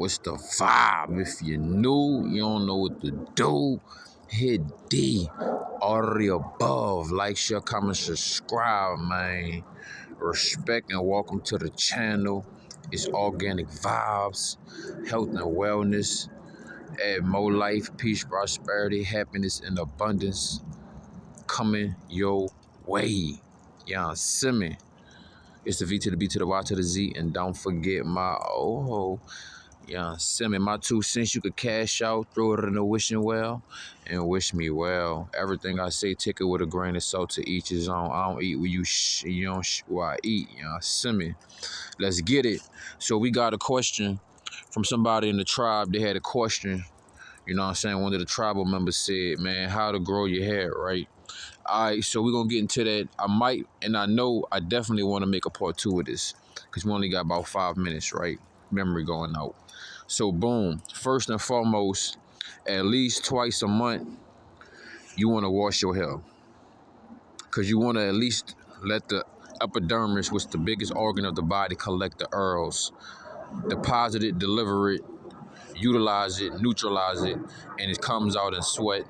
What's the vibe? If you're new, you don't know what to do, hit D. All of the above. Like, share, comment, subscribe, man. Respect and welcome to the channel. It's Organic Vibes, Health and Wellness. Add more life, peace, prosperity, happiness, and abundance coming your way. Yeah, see me. It's the V to the B to the Y to the Z. And don't forget my yeah, send me my 2 cents. You could cash out, throw it in the wishing well, and wish me well. Everything I say, take it with a grain of salt, to each his own. I don't eat what you don't what I eat. You know, send me. Let's get it. So we got a question from somebody in the tribe. They had a question. You know what I'm saying? One of the tribal members said, man, how to grow your hair, right? All right, so we're going to get into that. I might, and I know I definitely want to make a part 2 of this because we only got about 5 minutes, right? Memory going out. So boom, first and foremost, at least twice a month, you want to wash your hair because you want to at least let the epidermis, which is the biggest organ of the body, collect the oils, deposit it, deliver it, utilize it, neutralize it, and it comes out in sweat,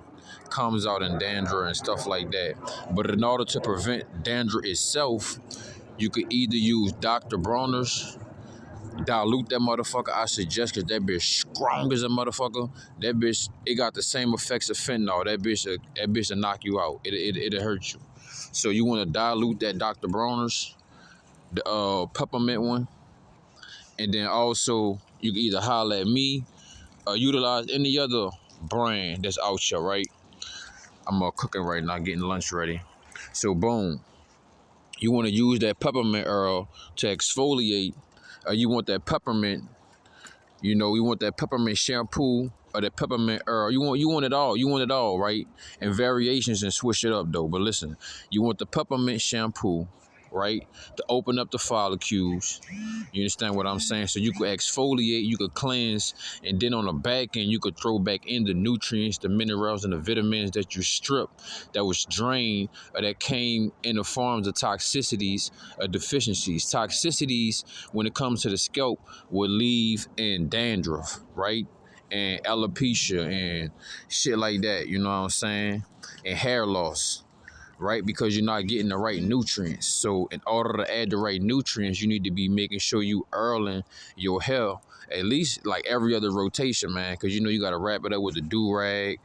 comes out in dandruff and stuff like that. But in order to prevent dandruff itself, you could either use Dr. Bronner's, dilute that motherfucker. I suggest, because that bitch strong as a motherfucker. That bitch, it got the same effects of fentanyl. That bitch will knock you out. It'll hurt you. So you want to dilute that Dr. Bronner's, the peppermint one, and then also you can either holler at me or utilize any other brand that's out here, right? I'm cooking right now, getting lunch ready. So boom, you want to use that peppermint oil to exfoliate. You want that peppermint, you want that peppermint shampoo or that peppermint oil. You want it all. You want it all, right? And variations, and switch it up though. But listen, you want the peppermint shampoo, right? To open up the follicles. You understand what I'm saying? So you could exfoliate, you could cleanse, and then on the back end, you could throw back in the nutrients, the minerals, and the vitamins that you stripped, that was drained, or that came in the forms of toxicities or deficiencies. Toxicities, when it comes to the scalp, will leave in dandruff, right? And alopecia and shit like that, you know what I'm saying? And hair loss, right? Because you're not getting the right nutrients. So in order to add the right nutrients, you need to be making sure you oiling your hair at least like every other rotation, man. Because you got to wrap it up with the do-rag,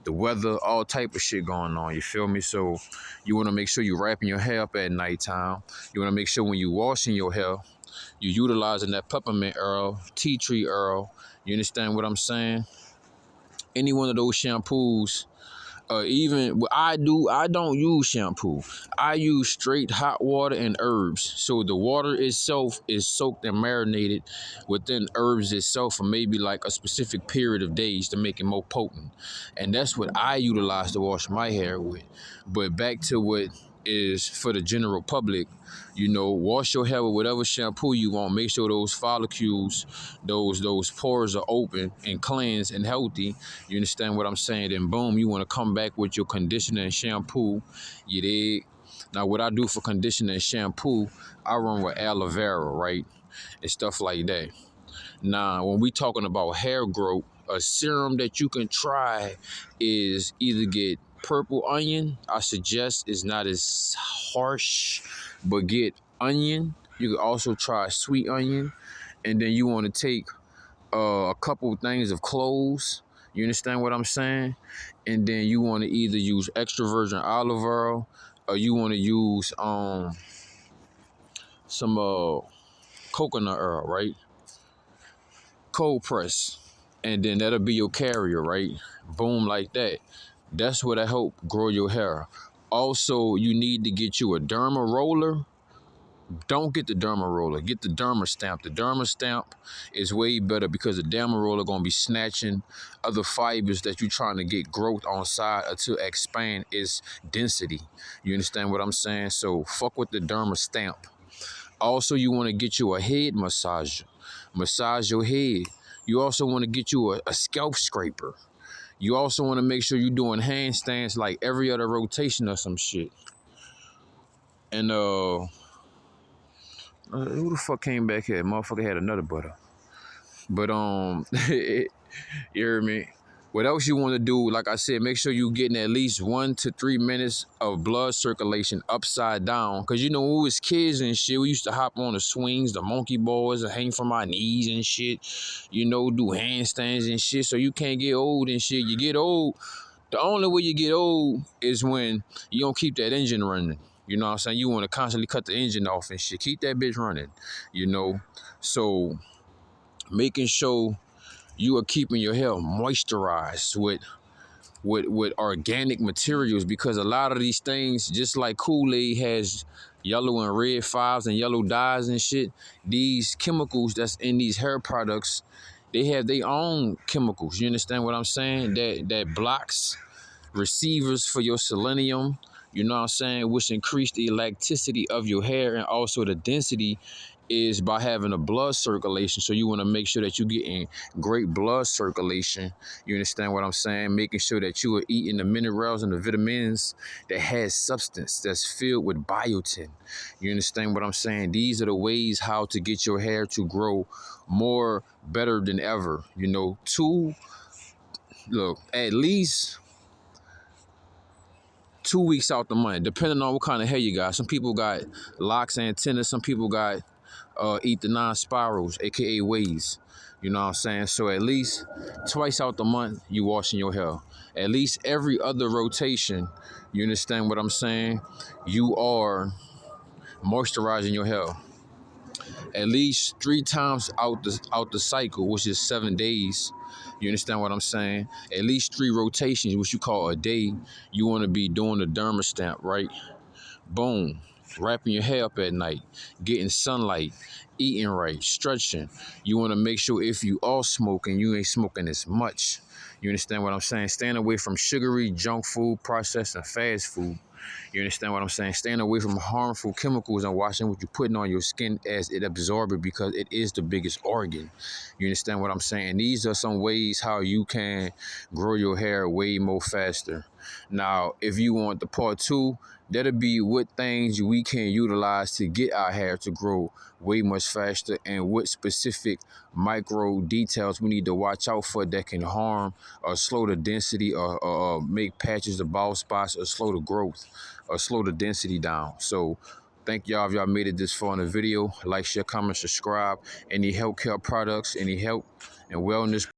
the weather, all type of shit going on. You feel me? So you want to make sure you're wrapping your hair up at nighttime. You want to make sure when you're washing your hair, you're utilizing that peppermint oil, tea tree oil. You understand what I'm saying? Any one of those shampoos. Even what I don't use shampoo. I use straight hot water and herbs. So the water itself is soaked and marinated within herbs itself for maybe like a specific period of days to make it more potent. And that's what I utilize to wash my hair with. But back to what is for the general public, wash your hair with whatever shampoo you want. Make sure those follicles, those pores are open and cleansed and healthy. You understand what I'm saying? Then boom, you want to come back with your conditioner and shampoo. You dig? Now, what I do for conditioner and shampoo, I run with aloe vera, right? And stuff like that. Now, when we talking about hair growth, a serum that you can try is either get purple onion. I suggest it's not as harsh, but get onion. You can also try sweet onion. And then you want to take a couple things of cloves. You understand what I'm saying? And then you want to either use extra virgin olive oil, or you want to use some coconut oil, right? Cold press. And then that'll be your carrier, right? Boom, like that. That's what I help grow your hair. Also, you need to get you a derma roller. Don't get the derma roller. Get the derma stamp. The derma stamp is way better because the derma roller going to be snatching other fibers that you're trying to get growth on side or to expand its density. You understand what I'm saying? So fuck with the derma stamp. Also, you want to get you a head massager. Massage your head. You also want to get you a scalp scraper. You also want to make sure you're doing handstands like every other rotation or some shit. And who the fuck came back here? Motherfucker had another butter. But you hear me? What else you want to do? Like I said, make sure you getting at least 1 to 3 minutes of blood circulation upside down. Cause you know when we was kids and shit, we used to hop on the swings, the monkey bars, and hang from our knees and shit. You know, do handstands and shit. So you can't get old and shit. You get old. The only way you get old is when you don't keep that engine running. You know what I'm saying? You want to constantly cut the engine off and shit. Keep that bitch running. You know, so making sure you are keeping your hair moisturized with organic materials, because a lot of these things, just like Kool-Aid has yellow and red fives and yellow dyes and shit, these chemicals that's in these hair products, they have their own chemicals. You understand what I'm saying? That blocks receivers for your selenium, you know what I'm saying, which increase the elasticity of your hair, and also the density is by having a blood circulation. So you want to make sure that you're getting great blood circulation. You understand what I'm saying? Making sure that you are eating the minerals and the vitamins that has substance, that's filled with biotin. You understand what I'm saying? These are the ways how to get your hair to grow more, better than ever. You know, at least 2 weeks out the month, depending on what kind of hair you got. Some people got locks and antennas. Some people got eat the non-spirals, aka waves. You know what I'm saying? So at least twice out the month, you washing your hair. At least every other rotation, you understand what I'm saying? You are moisturizing your hair. At least 3 times out the cycle, which is 7 days. You understand what I'm saying? At least 3 rotations, which you call a day. You want to be doing the derma stamp, right? Boom. Wrapping your hair up at night, getting sunlight, eating right, stretching. You want to make sure if you are smoking, you ain't smoking as much. You understand what I'm saying? Staying away from sugary, junk food, processed, and fast food. You understand what I'm saying? Staying away from harmful chemicals and watching what you're putting on your skin as it absorbs it, because it is the biggest organ. You understand what I'm saying? These are some ways how you can grow your hair way more faster. Now, if you want the part 2, that'll be what things we can utilize to get our hair to grow way much faster, and what specific micro details we need to watch out for that can harm or slow the density, or make patches of bald spots, or slow the growth, or slow the density down. So thank y'all if y'all made it this far in the video. Like, share, comment, subscribe. Any healthcare products, any health and wellness